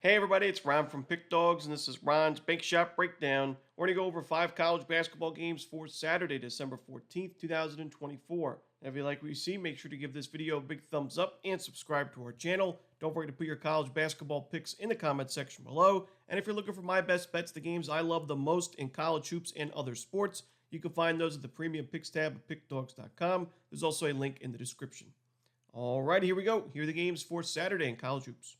Hey everybody, it's Ron from Pick Dawgz, and this is Ron's Bake Shop Breakdown. We're going to go over 5 college basketball games for Saturday, December 14th, 2024. If you like what you see, make sure to give this video a big thumbs up and subscribe to our channel. Don't forget to put your college basketball picks in the comment section below. And if you're looking for my best bets, the games I love the most in college hoops and other sports, you can find those at the Premium Picks tab at pickdawgz.com. There's also a link in the description. All right, here we go. Here are the games for Saturday in college hoops.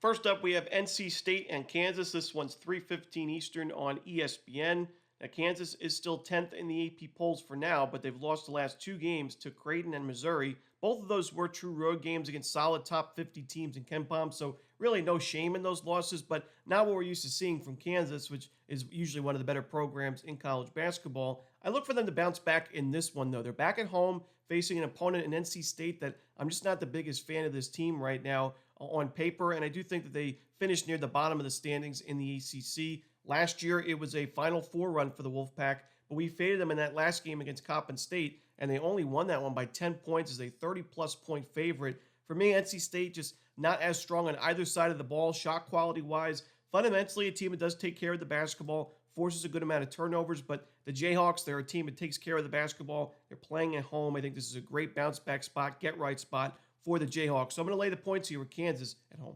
First up, we have NC State and Kansas. This one's 3:15 Eastern on ESPN. Now, Kansas is still 10th in the AP polls for now, but they've lost the last 2 games to Creighton and Missouri. Both of those were true road games against solid top 50 teams in KenPom, so really no shame in those losses, but not what we're used to seeing from Kansas, which is usually one of the better programs in college basketball. I look for them to bounce back in this one, though. They're back at home facing an opponent in NC State that I'm just not the biggest fan of this team right now on paper, and I do think that they finished near the bottom of the standings in the ACC. Last year, it was a Final Four run for the Wolfpack, but we faded them in that last game against Coppin State, and they only won that one by 10 points as a 30-plus point favorite. For me, NC State just not as strong on either side of the ball, shot quality-wise. Fundamentally, a team that does take care of the basketball, forces a good amount of turnovers, but the Jayhawks, they're a team that takes care of the basketball. They're playing at home. I think this is a great bounce-back spot, get-right spot for the Jayhawks. So I'm going to lay the points here with Kansas at home.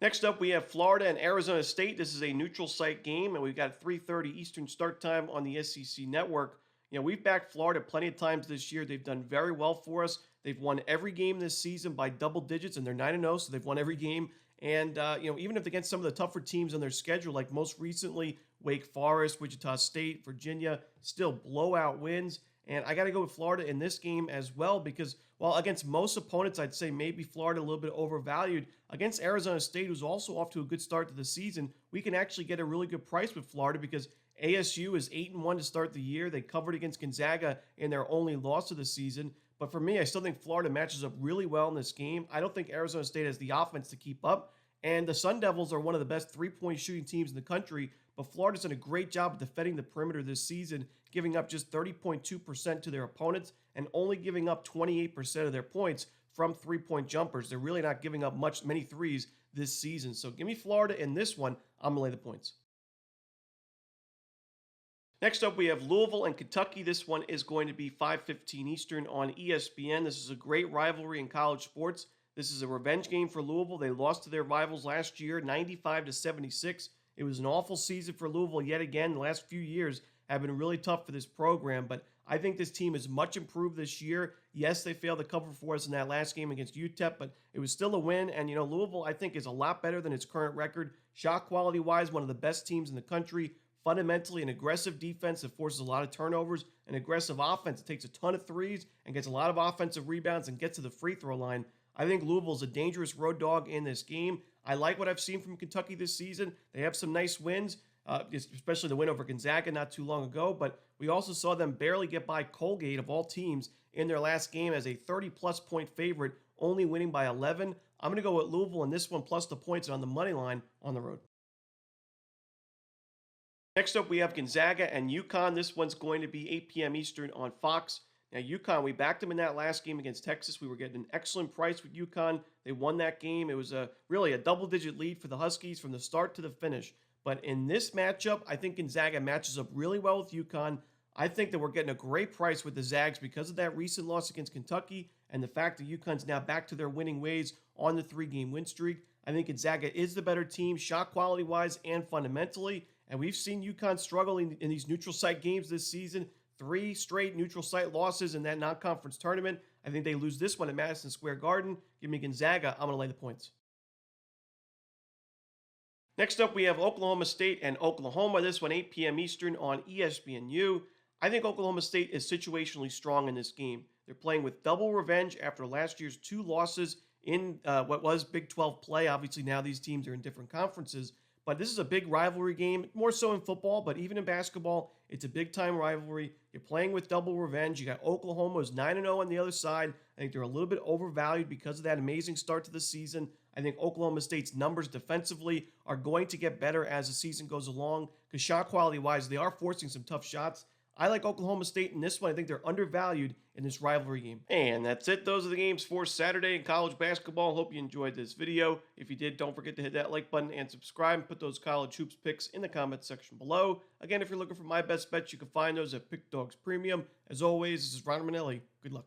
Next up, we have Florida and Arizona State. This is a neutral site game, and we've got 3:30 Eastern start time on the SEC Network. We've backed Florida plenty of times this year. They've done very well for us. They've won every game this season by double digits, and they're 9-0, so they've won every game. And, even if against some of the tougher teams on their schedule, like most recently Wake Forest, Wichita State, Virginia, still blowout wins. And I got to go with Florida in this game as well because, while against most opponents, I'd say maybe Florida a little bit overvalued. Against Arizona State, who's also off to a good start to the season, we can actually get a really good price with Florida because ASU is 8-1 to start the year. They covered against Gonzaga in their only loss of the season. But for me, I still think Florida matches up really well in this game. I don't think Arizona State has the offense to keep up. And the Sun Devils are one of the best three-point shooting teams in the country, but Florida's done a great job of defending the perimeter this season, giving up just 30.2% to their opponents and only giving up 28% of their points from three-point jumpers. They're really not giving up many threes this season. So give me Florida in this one. I'm going to lay the points. Next up, we have Louisville and Kentucky. This one is going to be 5:15 Eastern on ESPN. This is a great rivalry in college sports. This is a revenge game for Louisville. They lost to their rivals last year, 95-76. It was an awful season for Louisville yet again. The last few years have been really tough for this program, but I think this team is much improved this year. Yes, they failed to cover for us in that last game against UTEP, but it was still a win. And, Louisville, I think, is a lot better than its current record. Shot quality-wise, one of the best teams in the country. Fundamentally, an aggressive defense that forces a lot of turnovers, an aggressive offense that takes a ton of threes and gets a lot of offensive rebounds and gets to the free throw line. I think Louisville is a dangerous road dog in this game. I like what I've seen from Kentucky this season. They have some nice wins, especially the win over Gonzaga not too long ago. But we also saw them barely get by Colgate, of all teams, in their last game as a 30-plus point favorite, only winning by 11. I'm going to go with Louisville in this one, plus the points on the money line on the road. Next up, we have Gonzaga and UConn. This one's going to be 8 p.m. Eastern on Fox. Now, UConn, we backed them in that last game against Texas. We were getting an excellent price with UConn. They won that game. It was really a double-digit lead for the Huskies from the start to the finish. But in this matchup, I think Gonzaga matches up really well with UConn. I think that we're getting a great price with the Zags because of that recent loss against Kentucky and the fact that UConn's now back to their winning ways on the 3-game win streak. I think Gonzaga is the better team, shot quality-wise and fundamentally. And we've seen UConn struggling in these neutral site games this season. 3 straight neutral site losses in that non-conference tournament. I think they lose this one at Madison Square Garden. Give me Gonzaga. I'm going to lay the points. Next up, we have Oklahoma State and Oklahoma. This one, 8 p.m. Eastern on ESPNU. I think Oklahoma State is situationally strong in this game. They're playing with double revenge after last year's 2 losses in what was Big 12 play. Obviously, now these teams are in different conferences. But this is a big rivalry game, more so in football, but even in basketball, it's a big-time rivalry. You're playing with double revenge. You got Oklahoma, who's 9-0 on the other side. I think they're a little bit overvalued because of that amazing start to the season. I think Oklahoma State's numbers defensively are going to get better as the season goes along because shot quality-wise, they are forcing some tough shots. I like Oklahoma State in this one. I think they're undervalued in this rivalry game. And that's it. Those are the games for Saturday in college basketball. Hope you enjoyed this video. If you did, don't forget to hit that like button and subscribe and put those college hoops picks in the comments section below. Again, if you're looking for my best bets, you can find those at Pick Dawgz Premium. As always, this is Romanelli. Good luck.